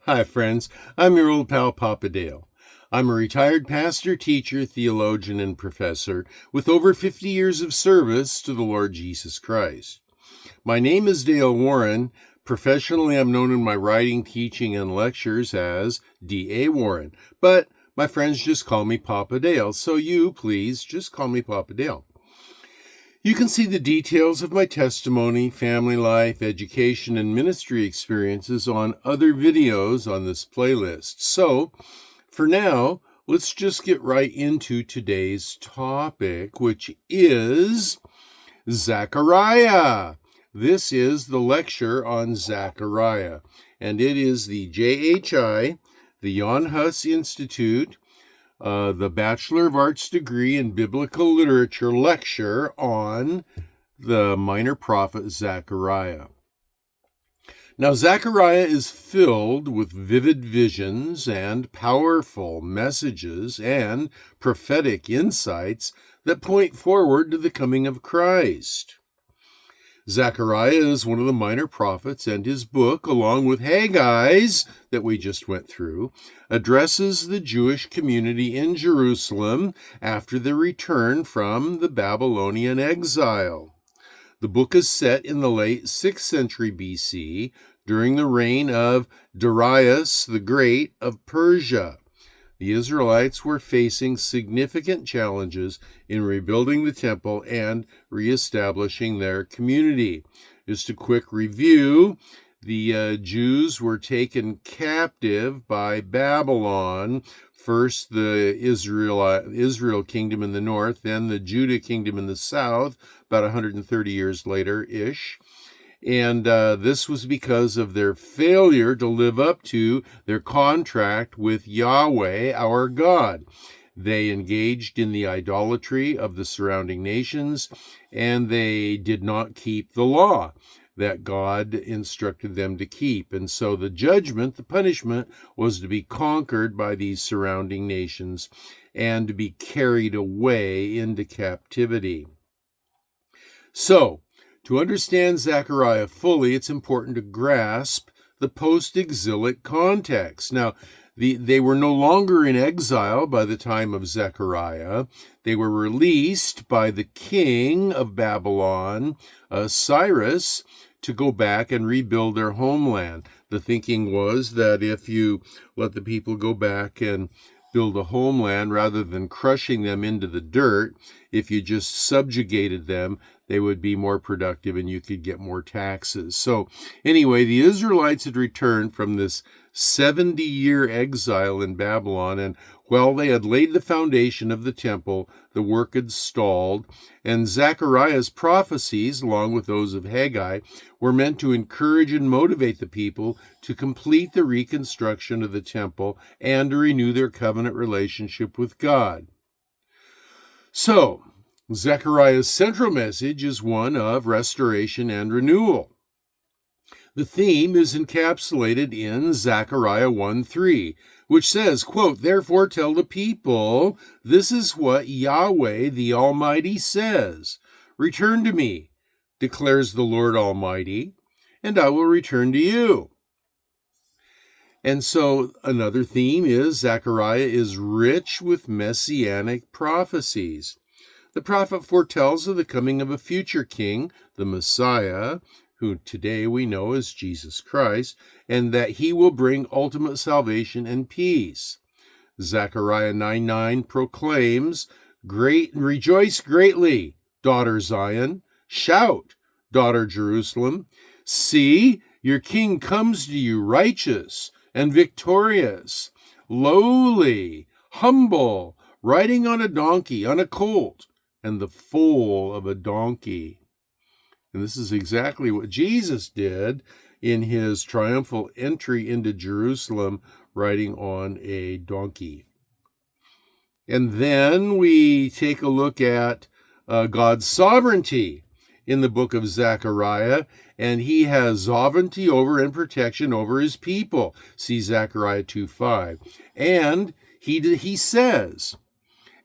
Hi, friends. I'm your old pal, Papa Dale. I'm a retired pastor, teacher, theologian, and professor with over 50 years of service to the Lord Jesus Christ. My name is Dale Warren. Professionally, I'm known in my writing, teaching, and lectures as D.A. Warren, but my friends just call me Papa Dale, so you, please, just call me Papa Dale. You can see the details of my testimony, family life, education, and ministry experiences on other videos on this playlist. So, for now, let's just get right into today's topic, which is Zechariah. This is the lecture on Zechariah, and it is the JHI, the Jan Hus Institute, the Bachelor of Arts degree in Biblical Literature lecture on the minor prophet Zechariah. Now, Zechariah is filled with vivid visions and powerful messages and prophetic insights that point forward to the coming of Christ. Zechariah is one of the minor prophets, and his book, along with Haggai's that we just went through, addresses the Jewish community in Jerusalem after their return from the Babylonian exile. The book is set in the late 6th century BC during the reign of Darius the Great of Persia. The Israelites were facing significant challenges in rebuilding the temple and reestablishing their community. Just a quick review, the Jews were taken captive by Babylon, first the Israel kingdom in the north, then the Judah kingdom in the south, about 130 years later-ish. And this was because of their failure to live up to their contract with Yahweh, our God. They engaged in the idolatry of the surrounding nations, and they did not keep the law that God instructed them to keep. And so the judgment, the punishment, was to be conquered by these surrounding nations and to be carried away into captivity. So, to understand Zechariah fully, it's important to grasp the post-exilic context. Now, they were no longer in exile by the time of Zechariah. They were released by the king of Babylon, Cyrus, to go back and rebuild their homeland. The thinking was that if you let the people go back and build a homeland rather than crushing them into the dirt, if you just subjugated them, they would be more productive and you could get more taxes. So anyway, the Israelites had returned from this 70-year exile in Babylon, and while they had laid the foundation of the temple, the work had stalled, and Zechariah's prophecies, along with those of Haggai, were meant to encourage and motivate the people to complete the reconstruction of the temple and to renew their covenant relationship with God. So, Zechariah's central message is one of restoration and renewal. The theme is encapsulated in Zechariah 1:3, which says, quote, "Therefore tell the people, this is what Yahweh the Almighty says. Return to me, declares the Lord Almighty, and I will return to you." And so another theme is Zechariah is rich with messianic prophecies. The prophet foretells of the coming of a future king, the Messiah, who today we know as Jesus Christ, and that he will bring ultimate salvation and peace. Zechariah 9:9 proclaims, "Rejoice greatly, daughter Zion. Shout, daughter Jerusalem. See, your king comes to you righteous and victorious, lowly, humble, riding on a donkey, on a colt, and the foal of a donkey." And this is exactly what Jesus did in his triumphal entry into Jerusalem, riding on a donkey. And then we take a look at God's sovereignty in the book of Zechariah, and he has sovereignty over and protection over his people. See Zechariah 2:5. And he says,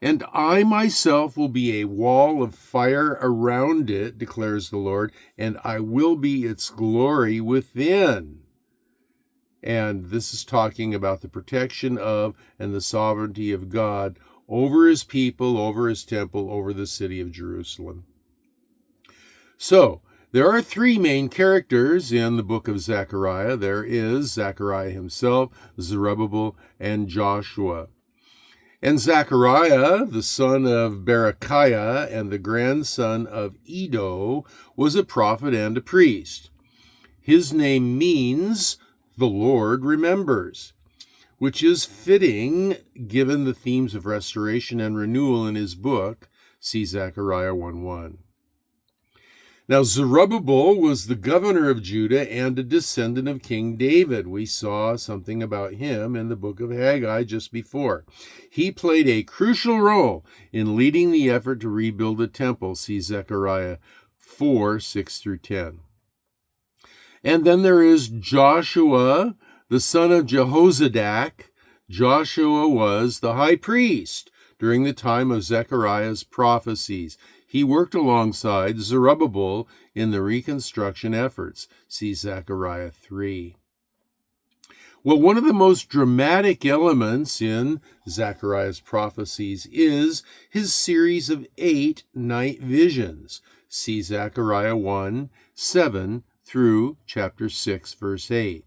"And I myself will be a wall of fire around it, declares the Lord, and I will be its glory within." And this is talking about the protection of and the sovereignty of God over his people, over his temple, over the city of Jerusalem. So, there are three main characters in the book of Zechariah. There is Zechariah himself, Zerubbabel, and Joshua. And Zechariah, the son of Berechiah and the grandson of Iddo, was a prophet and a priest. His name means the Lord remembers, which is fitting given the themes of restoration and renewal in his book. See Zechariah 1:1. Now, Zerubbabel was the governor of Judah and a descendant of King David. We saw something about him in the book of Haggai just before. He played a crucial role in leading the effort to rebuild the temple. See Zechariah 4:6-10. And then there is Joshua, the son of Jehozadak. Joshua was the high priest during the time of Zechariah's prophecies. He worked alongside Zerubbabel in the reconstruction efforts. See Zechariah 3. Well, one of the most dramatic elements in Zechariah's prophecies is his series of 8 night visions. See Zechariah 1:7 through chapter 6, verse 8.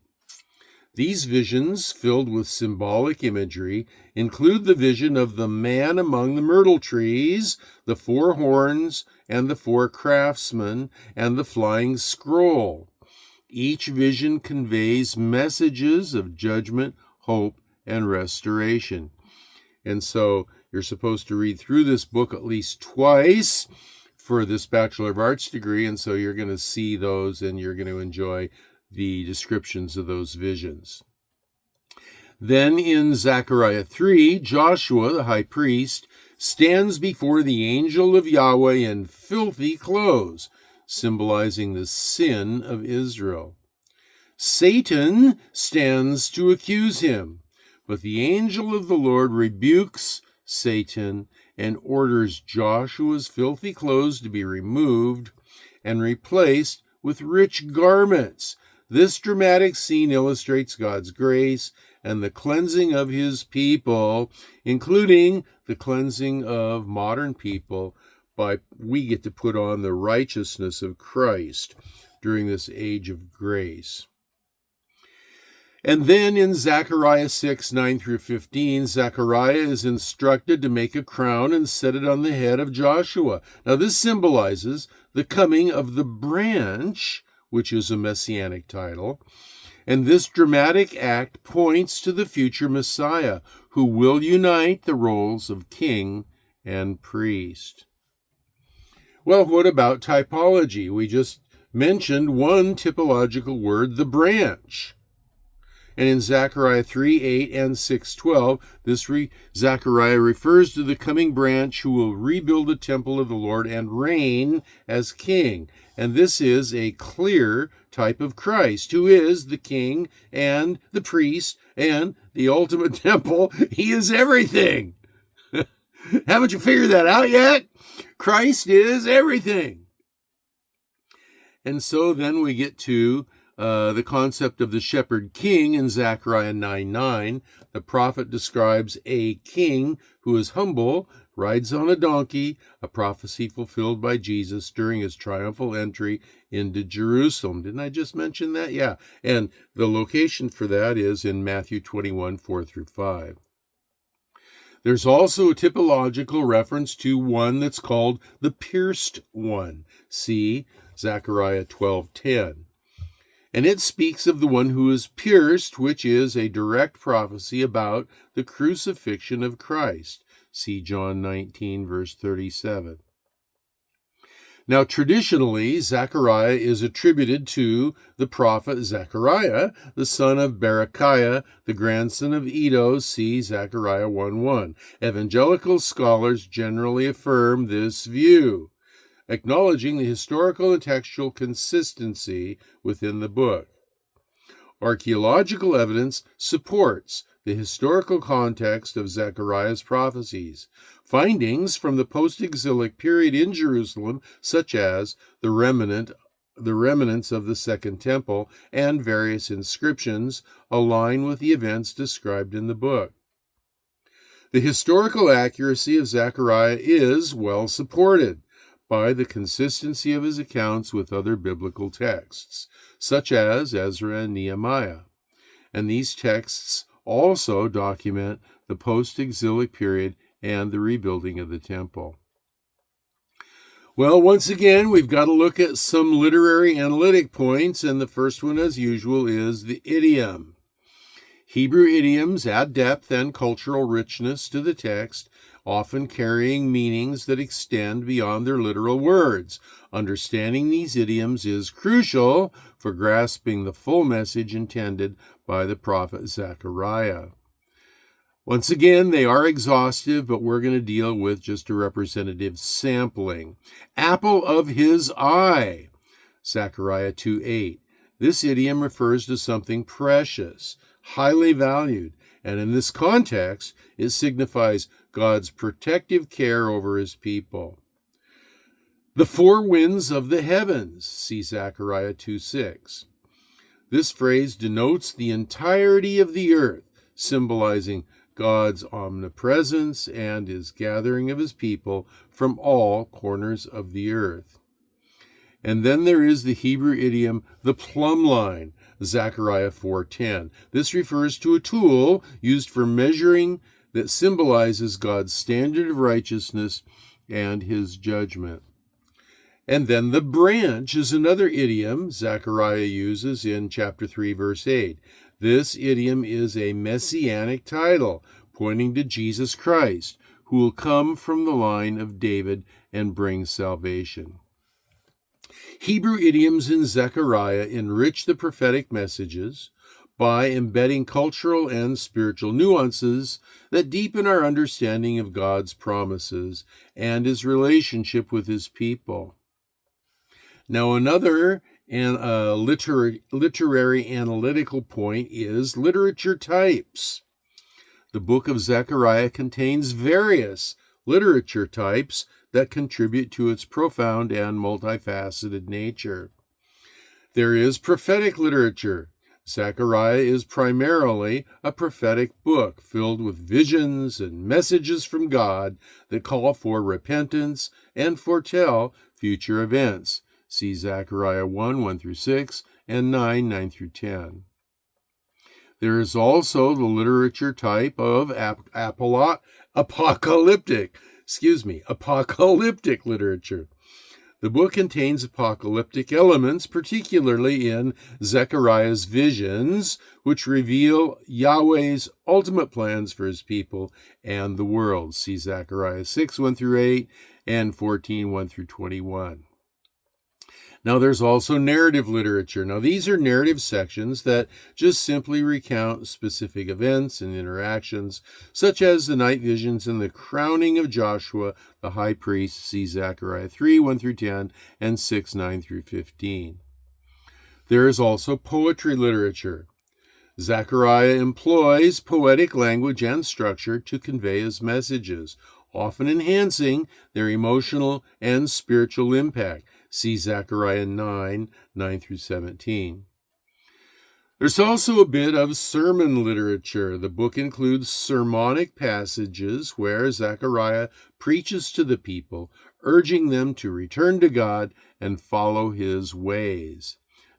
These visions, filled with symbolic imagery, include the vision of the man among the myrtle trees, the 4 horns, and the 4 craftsmen, and the flying scroll. Each vision conveys messages of judgment, hope, and restoration. And so you're supposed to read through this book at least twice for this Bachelor of Arts degree, and so you're going to see those and you're going to enjoy the descriptions of those visions. Then in Zechariah 3, Joshua, the high priest, stands before the angel of Yahweh in filthy clothes, symbolizing the sin of Israel. Satan stands to accuse him, but the angel of the Lord rebukes Satan and orders Joshua's filthy clothes to be removed and replaced with rich garments. This dramatic scene illustrates God's grace and the cleansing of his people, including the cleansing of modern people by we get to put on the righteousness of Christ during this age of grace. And then in Zechariah 6:9-15, Zechariah is instructed to make a crown and set it on the head of Joshua. Now this symbolizes the coming of the branch, which is a messianic title, and this dramatic act points to the future Messiah, who will unite the roles of king and priest. Well, what about typology? We just mentioned one typological word, the branch. And in Zechariah 3:8 and 6:12, Zechariah refers to the coming branch who will rebuild the temple of the Lord and reign as king. And this is a clear type of Christ, who is the king and the priest and the ultimate temple. He is everything. Haven't you figured that out yet? Christ is everything. And so then we get to the concept of the shepherd king in Zechariah 9:9. The prophet describes a king who is humble, rides on a donkey, a prophecy fulfilled by Jesus during his triumphal entry into Jerusalem. Didn't I just mention that? Yeah. And the location for that is in Matthew 21:4-5. There's also a typological reference to one that's called the pierced one. See Zechariah 12:10. And it speaks of the one who is pierced, which is a direct prophecy about the crucifixion of Christ. See John 19:37. Now, traditionally, Zechariah is attributed to the prophet Zechariah, the son of Berechiah, the grandson of Iddo. See Zechariah 1:1. Evangelical scholars generally affirm this view, acknowledging the historical and textual consistency within the book. Archaeological evidence supports the historical context of Zechariah's prophecies. Findings from the post-exilic period in Jerusalem, such as the remnant the remnants of the Second Temple, and various inscriptions align with the events described in the book. The historical accuracy of Zechariah is well supported by the consistency of his accounts with other biblical texts, such as Ezra and Nehemiah. And these texts also document the post-exilic period and the rebuilding of the temple. Well, once again, we've got to look at some literary analytic points, and the first one, as usual, is the idiom. Hebrew idioms add depth and cultural richness to the text, often carrying meanings that extend beyond their literal words. Understanding these idioms is crucial for grasping the full message intended by the prophet Zechariah. Once again, they are exhaustive, but we're going to deal with just a representative sampling. Apple of his eye, Zechariah 2:8. This idiom refers to something precious, highly valued, and in this context, it signifies God's protective care over his people. The four winds of the heavens, see Zechariah 2:6. This phrase denotes the entirety of the earth, symbolizing God's omnipresence and his gathering of his people from all corners of the earth. And then there is the Hebrew idiom, the plumb line, Zechariah 4:10. This refers to a tool used for measuring that symbolizes God's standard of righteousness and his judgment. And then the branch is another idiom Zechariah uses in chapter 3, verse 8. This idiom is a messianic title pointing to Jesus Christ, who will come from the line of David and bring salvation. Hebrew idioms in Zechariah enrich the prophetic messages by embedding cultural and spiritual nuances that deepen our understanding of God's promises and his relationship with his people. Now, another literary analytical point is literature types. The book of Zechariah contains various literature types that contribute to its profound and multifaceted nature. There is prophetic literature. Zechariah is primarily a prophetic book filled with visions and messages from God that call for repentance and foretell future events. See Zechariah 1:1-6, and 9:9-10. There is also the literature type of apocalyptic literature. The book contains apocalyptic elements, particularly in Zechariah's visions, which reveal Yahweh's ultimate plans for his people and the world. See Zechariah 6:1-8 and 14:1-21. Now, there's also narrative literature. Now, these are narrative sections that just simply recount specific events and interactions, such as the night visions and the crowning of Joshua, the high priest, see Zechariah 3:1-10 and 6:9-15. There is also poetry literature. Zechariah employs poetic language and structure to convey his messages, often enhancing their emotional and spiritual impact. See Zechariah 9:9-17. There's also a bit of sermon literature. The book includes sermonic passages where Zechariah preaches to the people, urging them to return to God and follow his ways.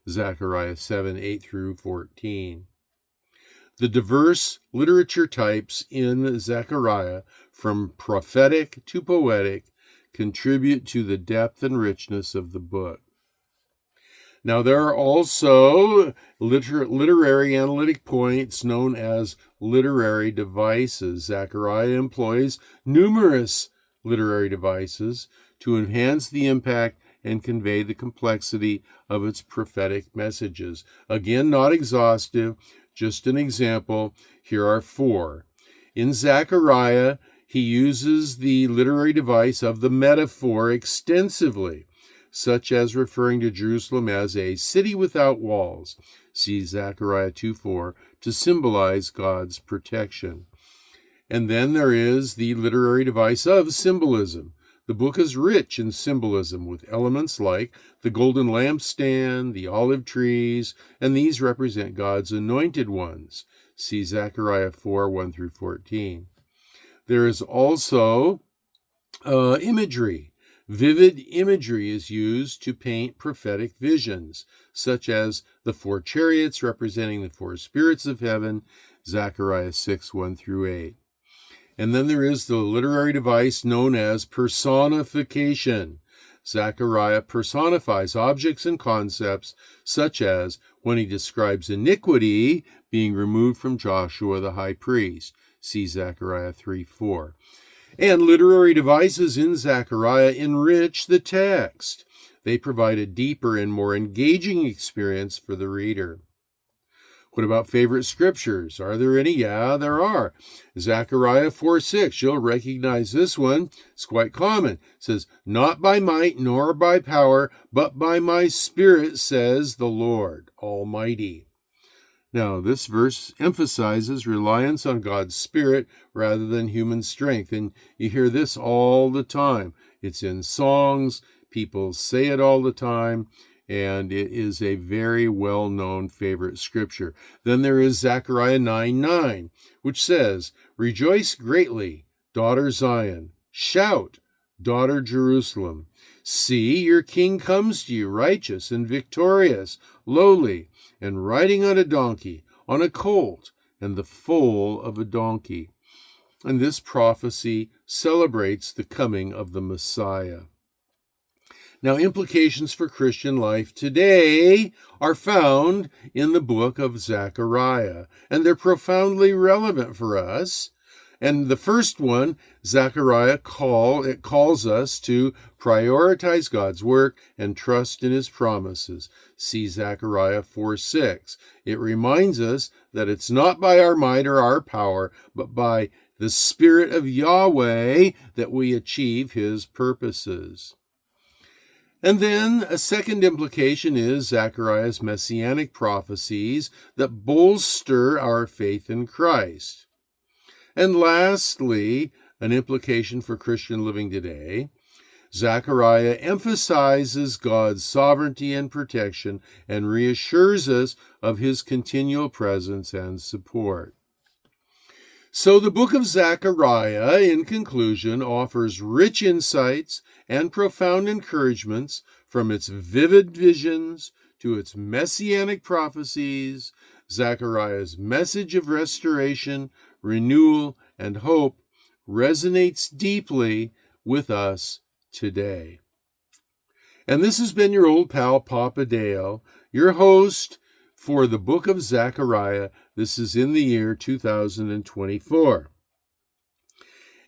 Zechariah 7:8-14. The diverse literature types in Zechariah, from prophetic to poetic, contribute to the depth and richness of the book. Now, there are also literary analytic points known as literary devices. Zechariah employs numerous literary devices to enhance the impact and convey the complexity of its prophetic messages. Again, not exhaustive, just an example. Here are 4. In Zechariah, he uses the literary device of the metaphor extensively, such as referring to Jerusalem as a city without walls. See Zechariah 2:4 to symbolize God's protection. And then there is the literary device of symbolism. The book is rich in symbolism with elements like the golden lampstand, the olive trees, and these represent God's anointed ones. See Zechariah 4, 1 through 14. There is also imagery. Vivid imagery is used to paint prophetic visions, such as the 4 chariots representing the 4 spirits of heaven, Zechariah 6, 1 through 8. And then there is the literary device known as personification. Zechariah personifies objects and concepts, such as when he describes iniquity being removed from Joshua the high priest. See Zechariah 3, 4. And literary devices in Zechariah enrich the text. They provide a deeper and more engaging experience for the reader. What about favorite scriptures? Are there any? Yeah, there are. Zechariah 4:6, you'll recognize this one. It's quite common. It says, "Not by might nor by power, but by my Spirit, says the Lord Almighty." Now, this verse emphasizes reliance on God's Spirit rather than human strength, and you hear this all the time. It's in songs, people say it all the time, and it is a very well-known favorite scripture. Then there is Zechariah 9:9, which says, "Rejoice greatly, daughter Zion. Shout, daughter Jerusalem. See, your king comes to you, righteous and victorious, lowly, and riding on a donkey, on a colt, and the foal of a donkey." And this prophecy celebrates the coming of the Messiah. Now, implications for Christian life today are found in the book of Zechariah, and they're profoundly relevant for us. And the first one, Zechariah calls us to prioritize God's work and trust in his promises. See Zechariah 4:6. It reminds us that it's not by our might or our power, but by the Spirit of Yahweh that we achieve his purposes. And then a second implication is Zechariah's messianic prophecies that bolster our faith in Christ. And lastly, an implication for Christian living today, Zechariah emphasizes God's sovereignty and protection and reassures us of his continual presence and support. So the book of Zechariah, in conclusion, offers rich insights and profound encouragements from its vivid visions to its messianic prophecies. Zechariah's message of restoration, renewal, and hope resonates deeply with us today. And this has been your old pal, Papa Dale, your host for the book of Zechariah. This is in the year 2024.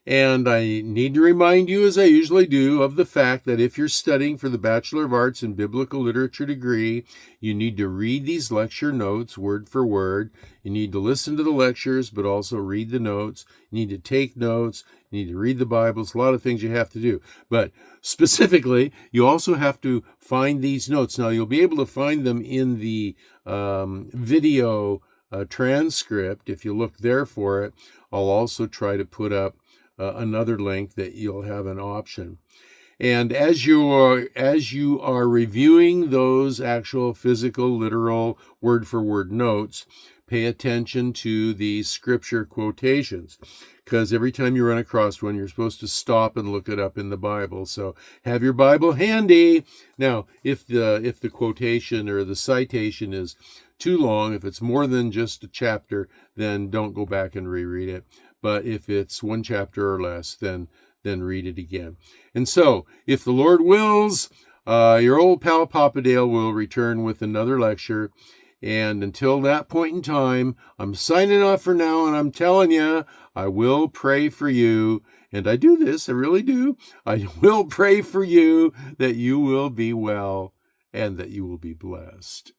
And I need to remind you, as I usually do, of the fact that if you're studying for the Bachelor of Arts in Biblical Literature degree, you need to read these lecture notes word for word. You need to listen to the lectures, but also read the notes. You need to take notes. You need to read the Bible. It's a lot of things you have to do. But specifically, you also have to find these notes. Now, you'll be able to find them in the video transcript. If you look there for it, I'll also try to put up another link that you'll have an option. And as you are reviewing those actual physical, literal, word-for-word notes, pay attention to the scripture quotations, because every time you run across one, you're supposed to stop and look it up in the Bible. So have your Bible handy. Now, if the quotation or the citation is too long, if it's more than just a chapter, then don't go back and reread it. But if it's one chapter or less, then read it again. And so, if the Lord wills, your old pal Papa Dale will return with another lecture. And until that point in time, I'm signing off for now, and I'm telling you, I will pray for you. And I do this, I really do. I will pray for you that you will be well and that you will be blessed.